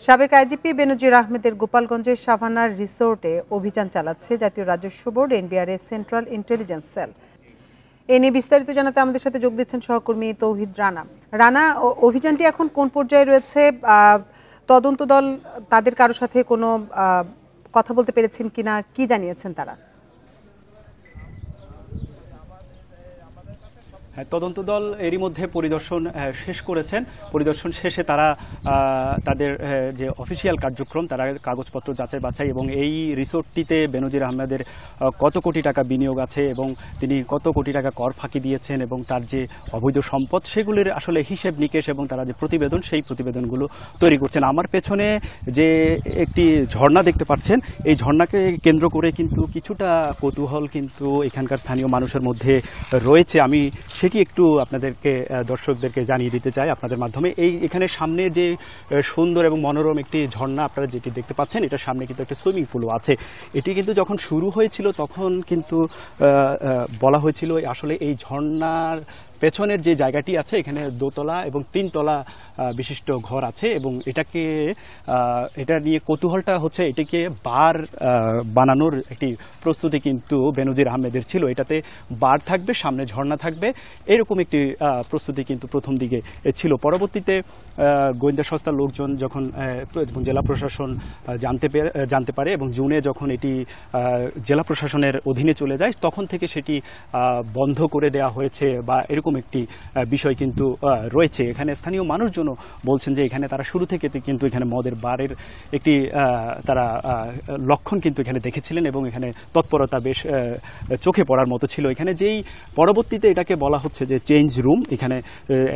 সাবেক আইজিপি বেনজির আহমেদের গোপালগঞ্জের সাভানার রিসোর্টে অভিযান চালাচ্ছে জাতীয় রাজস্ব বোর্ড এনবিআর এর সেন্ট্রাল ইন্টেলিজেন্স সেল। এ নিয়ে বিস্তারিত জানাতে আমাদের সাথে যোগ দিচ্ছেন সহকর্মী তৌহিদ রানা। রানা, অভিযানটি এখন কোন পর্যায়ে রয়েছে? তদন্ত দল তাদের কারোর সাথে কোনো কথা বলতে পেরেছেন কিনা, কি জানিয়েছেন তারা? তদন্ত দল এরই মধ্যে পরিদর্শন শেষ করেছেন। পরিদর্শন শেষে তারা তাদের যে অফিসিয়াল কার্যক্রম, তারা কাগজপত্র যাচাই বাছাই এবং এই রিসোর্টটিতে বেনজির আহমেদের কত কোটি টাকা বিনিয়োগ আছে এবং তিনি কত কোটি টাকা কর ফাঁকি দিয়েছেন এবং তার যে অবৈধ সম্পদ, সেগুলির আসলে হিসেব নিকেশ এবং তারা যে প্রতিবেদন, সেই প্রতিবেদনগুলো তৈরি করছেন। আমার পেছনে যে একটি ঝর্ণা দেখতে পাচ্ছেন, এই ঝর্ণাকে কেন্দ্র করে কিন্তু কিছুটা কৌতূহল কিন্তু এখানকার স্থানীয় মানুষের মধ্যে রয়েছে। আমি সেটি একটু আপনাদেরকে, দর্শকদেরকে জানিয়ে দিতে চাই আপনাদের মাধ্যমে। এখানে সামনে যে সুন্দর এবং মনোরম একটি ঝর্ণা আপনারা যেটি দেখতে পাচ্ছেন, এটার সামনে কিন্তু একটা সুইমিং পুলও আছে। এটি কিন্তু যখন শুরু হয়েছিল তখন কিন্তু বলা হয়েছিল আসলে এই ঝর্ণার পেছনের যে জায়গাটি আছে, এখানে দোতলা এবং তিনতলা বিশিষ্ট ঘর আছে এবং এটা নিয়ে কৌতূহলটা হচ্ছে এটিকে বার বানানোর একটি প্রস্তুতি কিন্তু বেনজির আহমেদের ছিল। এটাতে বার থাকবে, সামনে ঝর্ণা থাকবে, এরকম একটি প্রস্তুতি কিন্তু প্রথম দিকে ছিল। পরবর্তীতে গোয়েন্দা সংস্থার লোকজন যখন জেলা প্রশাসন জানতে পারে এবং জুনে যখন এটি জেলা প্রশাসনের অধীনে চলে যায়, তখন থেকে সেটি বন্ধ করে দেওয়া হয়েছে বা এরকম একটি বিষয় কিন্তু রয়েছে। এখানে স্থানীয় মানুষজনও বলছেন যে এখানে তারা শুরু থেকে কিন্তু এখানে মদের বারের একটি তারা লক্ষণ কিন্তু এখানে দেখেছিলেন এবং এখানে তৎপরতা বেশ চোখে পড়ার মতো ছিল। এখানে যেই পরবর্তীতে এটাকে বলা হচ্ছে যে চেঞ্জ রুম, এখানে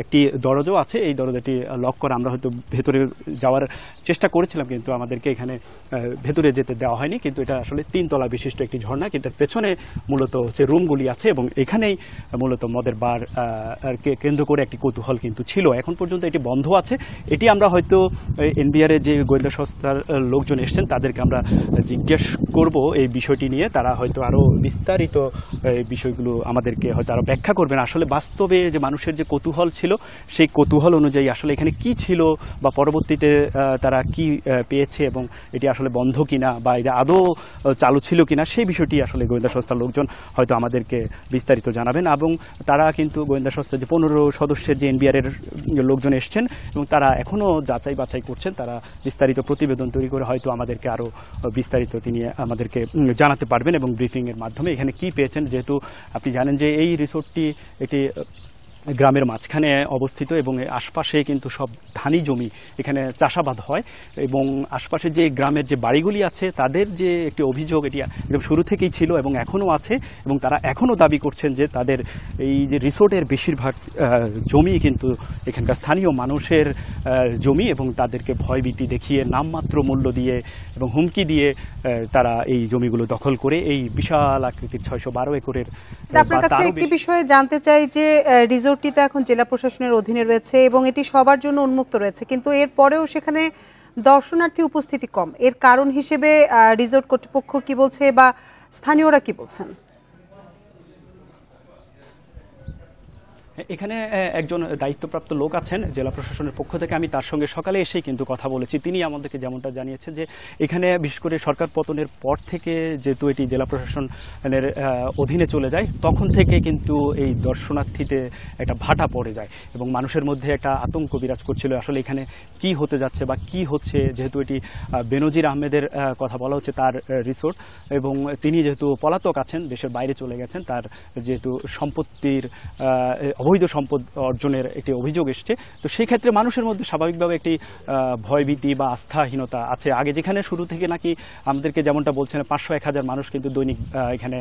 একটি দরজাও আছে। এই দরজাটি লক করা, আমরা হয়তো ভেতরে যাওয়ার চেষ্টা করেছিলাম কিন্তু আমাদেরকে এখানে ভেতরে যেতে দেওয়া হয়নি। কিন্তু এটা আসলে তিনতলা বিশিষ্ট একটি ঝর্ণা, এটার পেছনে মূলত হচ্ছে রুমগুলি আছে এবং এখানেই মূলত মদের বার কে কেন্দ্র করে একটি কৌতূহল কিন্তু ছিল। এখন পর্যন্ত এটি বন্ধ আছে। এটি আমরা হয়তো এনবিআর এর যে গোয়েন্দা সংস্থার লোকজন এসছেন তাদেরকে আমরা জিজ্ঞেস করব এই বিষয়টি নিয়ে। তারা হয়তো আরো বিস্তারিত এই বিষয়গুলো আমাদেরকে হয়তো আরো ব্যাখ্যা করবেন। আসলে বাস্তবে যে মানুষের যে কৌতূহল ছিল, সেই কৌতূহল অনুযায়ী আসলে এখানে কি ছিল বা পরবর্তীতে তারা কি পেয়েছে এবং এটি আসলে বন্ধ কিনা বা এটা আদৌ চালু ছিল কিনা, সেই বিষয়টি আসলে গোয়েন্দা সংস্থার লোকজন হয়তো আমাদেরকে বিস্তারিত জানাবেন। এবং তারা কিন্তু গোয়েন্দা সংস্থার যে 15 সদস্যের যে এনবিআর এর লোকজন এসছেন এবং তারা এখনো যাচাই বাছাই করছেন। তারা বিস্তারিত প্রতিবেদন তৈরি করে হয়তো আমাদেরকে আরো বিস্তারিত তিনি আমাদেরকে জানাতে পারবেন এবং ব্রিফিং এর মাধ্যমে এখানে কি পেয়েছেন। যেহেতু আপনি জানেন যে এই রিসোর্টটি একটি গ্রামের মাঝখানে অবস্থিত এবং আশপাশে কিন্তু সব ধানি জমি, এখানে চাষাবাদ হয় এবং আশপাশে যে গ্রামের যে বাড়িগুলি আছে তাদের যে একটি অভিযোগ, এটি একদম শুরু থেকেই ছিল এবং এখনও আছে এবং তারা এখনও দাবি করছেন যে তাদের এই যে রিসোর্টের বেশিরভাগ জমি কিন্তু এখানকার স্থানীয় মানুষের জমি এবং তাদেরকে ভয়ভীতি দেখিয়ে নামমাত্র মূল্য দিয়ে এবং হুমকি দিয়ে তারা এই জমিগুলো দখল করে এই বিশাল আকৃতির 612 একরের। আপনার কাছে একটি বিষয়ে জানতে চাই যে রিসোর্টটি তো এখন জেলা প্রশাসনের অধীনে রয়েছে এবং এটি সবার জন্য উন্মুক্ত রয়েছে, কিন্তু এর পরেও সেখানে দর্শনার্থী উপস্থিতি কম। এর কারণ হিসেবে রিসোর্ট কর্তৃপক্ষ কি বলছে বা স্থানীয়রা কি বলছেন? এখানে একজন দায়িত্বপ্রাপ্ত লোক আছেন জেলা প্রশাসনের পক্ষ থেকে, আমি তার সঙ্গে সকালে এসেই কিন্তু কথা বলেছি। তিনি আমাদেরকে যেমনটা জানিয়েছেন যে এখানে বিশেষ করে সরকার পতনের পর থেকে যেহেতু এটি জেলা প্রশাসনের অধীনে চলে যায়, তখন থেকে কিন্তু এই দর্শনার্থীতে একটা ভাটা পড়ে যায় এবং মানুষের মধ্যে একটা আতঙ্ক বিরাজ করছিল আসলে এখানে কি হতে যাচ্ছে বা কি হচ্ছে। যেহেতু এটি বেনজির আহমেদের কথা বলা হচ্ছে, তার রিসোর্ট, এবং তিনি যেহেতু পলাতক আছেন, দেশের বাইরে চলে গেছেন, তার যেহেতু সম্পত্তির অবৈধ সম্পদ অর্জনের একটি অভিযোগ এসছে, তো সেই ক্ষেত্রে মানুষের মধ্যে স্বাভাবিকভাবে একটি ভয়ভীতি বা আস্থাহীনতা আছে। আগে যেখানে শুরু থেকে নাকি আমাদেরকে যেমনটা বলছেন 500-1000 মানুষ কিন্তু দৈনিক এখানে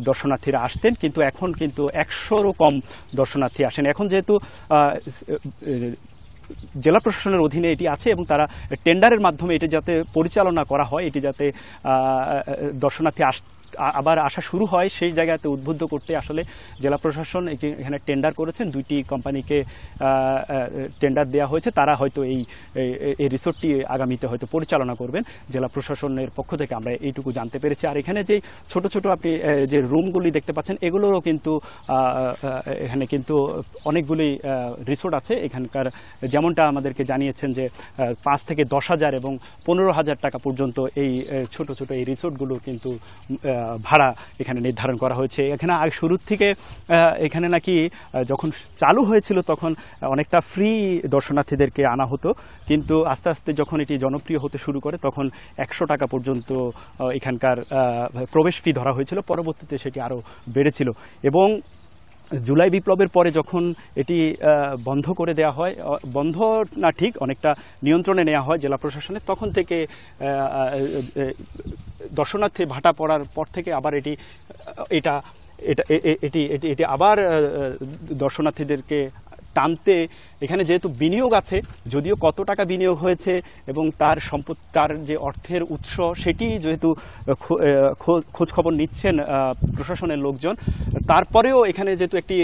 দর্শনার্থীরা আসতেন, কিন্তু এখন কিন্তু 100-রও কম দর্শনার্থী আসেন। এখন যেহেতু জেলা প্রশাসনের অধীনে এটি আছে এবং তারা টেন্ডারের মাধ্যমে এটি যাতে পরিচালনা করা হয়, এটি যাতে দর্শনার্থী আবার আসা শুরু হয় সেই জায়গাতে উদ্বুদ্ধ করতে আসলে জেলা প্রশাসন এখানে টেন্ডার করেছেন, 2টি কোম্পানিকে টেন্ডার দেওয়া হয়েছে। তারা হয়তো এই রিসোর্টটি আগামীতে হয়তো পরিচালনা করবেন জেলা প্রশাসনের পক্ষ থেকে, আমরা এইটুকু জানতে পেরেছি। আর এখানে যে ছোট ছোট আপনি যে রুমগুলি দেখতে পাচ্ছেন এগুলোরও কিন্তু এখানে কিন্তু অনেকগুলি রিসোর্ট আছে। এখানকার যেমনটা আমাদেরকে জানিয়েছেন যে 5 থেকে 10,000 এবং 15,000 টাকা পর্যন্ত এই ছোট ছোট এই রিসোর্টগুলো কিন্তু ভাড়া এখানে নির্ধারণ করা হয়েছে। এখানে শুরুর থেকে এখানে নাকি যখন চালু হয়েছিল তখন অনেকটা ফ্রি দর্শনার্থীদেরকে আনা হতো, কিন্তু আস্তে আস্তে যখন এটি জনপ্রিয় হতে শুরু করে তখন 100 টাকা পর্যন্ত এখানকার প্রবেশ ফি ধরা হয়েছিল। পরবর্তীতে সেটি আরও বেড়েছিল এবং জুলাই বিপ্লবের পরে যখন এটি বন্ধ করে দেওয়া হয়, বন্ধ না ঠিক অনেকটা নিয়ন্ত্রণে নেওয়া হয় জেলা প্রশাসনের, তখন থেকে দর্শনার্থী ভাটা পড়ার পর থেকে আবার এটি আবার দর্শনার্থীদেরকে টানতে এখানে যেহেতু বিনিয়োগ আছে, যদিও কত টাকা বিনিয়োগ হয়েছে এবং তার যে অর্থের উৎস সেটি যেহেতু খোঁজ খবর নিচ্ছেন প্রশাসনের লোকজন, তারপরেও এখানে যেহেতু একটি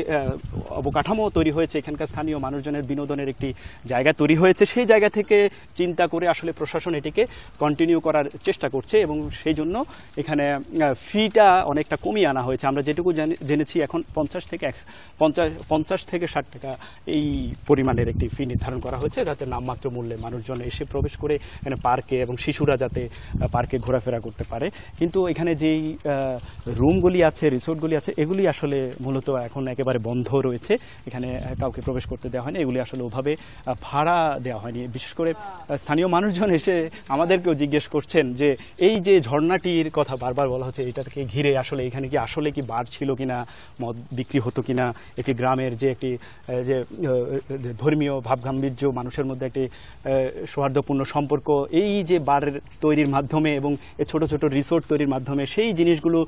অবকাঠামো তৈরি হয়েছে, এখানকার স্থানীয় মানুষজনের বিনোদনের একটি জায়গা তৈরি হয়েছে, সেই জায়গা থেকে চিন্তা করে আসলে প্রশাসন এটিকে কন্টিনিউ করার চেষ্টা করছে এবং সেই জন্য এখানে ফিটা অনেকটা কমিয়ে আনা হয়েছে। আমরা যেটুকু জেনেছি এখন 50 থেকে 60 টাকা এই পরিমাণের একটি ফি নির্ধারণ করা হয়েছে, যাতে নামমাত্র মূল্যে মানুষজন এসে প্রবেশ করে এখানে পার্কে এবং শিশুরা যাতে পার্কে ঘোরাফেরা করতে পারে। কিন্তু এখানে যেই রুমগুলি আছে, রিসোর্টগুলি আছে, এগুলি আসলে মূলত এখন একেবারে বন্ধ রয়েছে, এখানে কাউকে প্রবেশ করতে দেওয়া হয়নি, এগুলি আসলে ওভাবে ভাড়া দেওয়া হয়নি। বিশেষ করে স্থানীয় মানুষজন এসে আমাদেরকেও জিজ্ঞেস করছেন যে এই যে ঝর্ণাটির কথা বারবার বলা হচ্ছে, এটাকে ঘিরে আসলে এখানে কি আসলে কি বার ছিল কিনা, মদ বিক্রি হতো কিনা, একটি গ্রামের যে একটি যে ধর্মীয় ভাবগাম্ভীর্য, মানুষের মধ্যে একটি সৌহার্দ্যপূর্ণ সম্পর্ক, এই যে বার তৈরির মাধ্যমে এবং এই ছোট ছোট রিসোর্ট তৈরির মাধ্যমে সেই জিনিসগুলো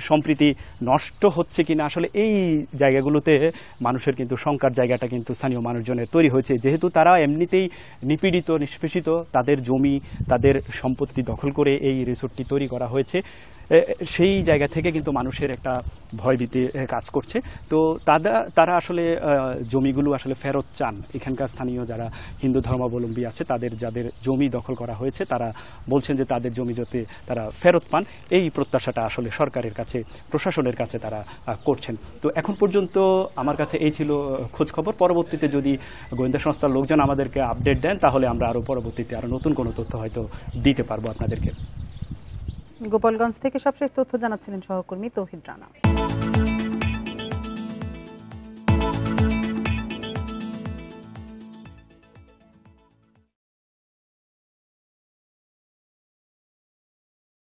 সম্প্রীতি নষ্ট হচ্ছে কিনা, আসলে এই জায়গাগুলোতে মানুষের কিন্তু শঙ্কার জায়গাটা কিন্তু স্থানীয় মানুষজনের তৈরি হয়েছে। যেহেতু তারা এমনিতেই নিপীড়িত, নিষ্পেষিত, তাদের জমি, তাদের সম্পত্তি দখল করে এই রিসোর্টটি তৈরি করা হয়েছে, সেই জায়গা থেকে কিন্তু মানুষের একটা ভয়ভীতি কাজ করছে। তো তারা আসলে জমিগুলো আসলে ফেরত চান। এখানকার স্থানীয় যারা হিন্দু ধর্মাবলম্বী আছে, যাদের জমি দখল করা হয়েছে, তারা বলছেন যে তাদের জমি যাতে তারা ফেরত পান, এই প্রত্যাশাটা আসলে সরকারের কাছে, প্রশাসনের কাছে তারা করছেন। তো এখন পর্যন্ত আমার কাছে এই ছিল খোঁজ খবর। পরবর্তীতে যদি গোয়েন্দা সংস্থার লোকজন আমাদেরকে আপডেট দেন তাহলে আমরা আরও পরবর্তীতে আরও নতুন কোনো তথ্য হয়তো দিতে পারবো আপনাদেরকে। গোপালগঞ্জ থেকে সবশেষ তথ্য জানাচ্ছিলেন সহকর্মী তৌহিদ রানা।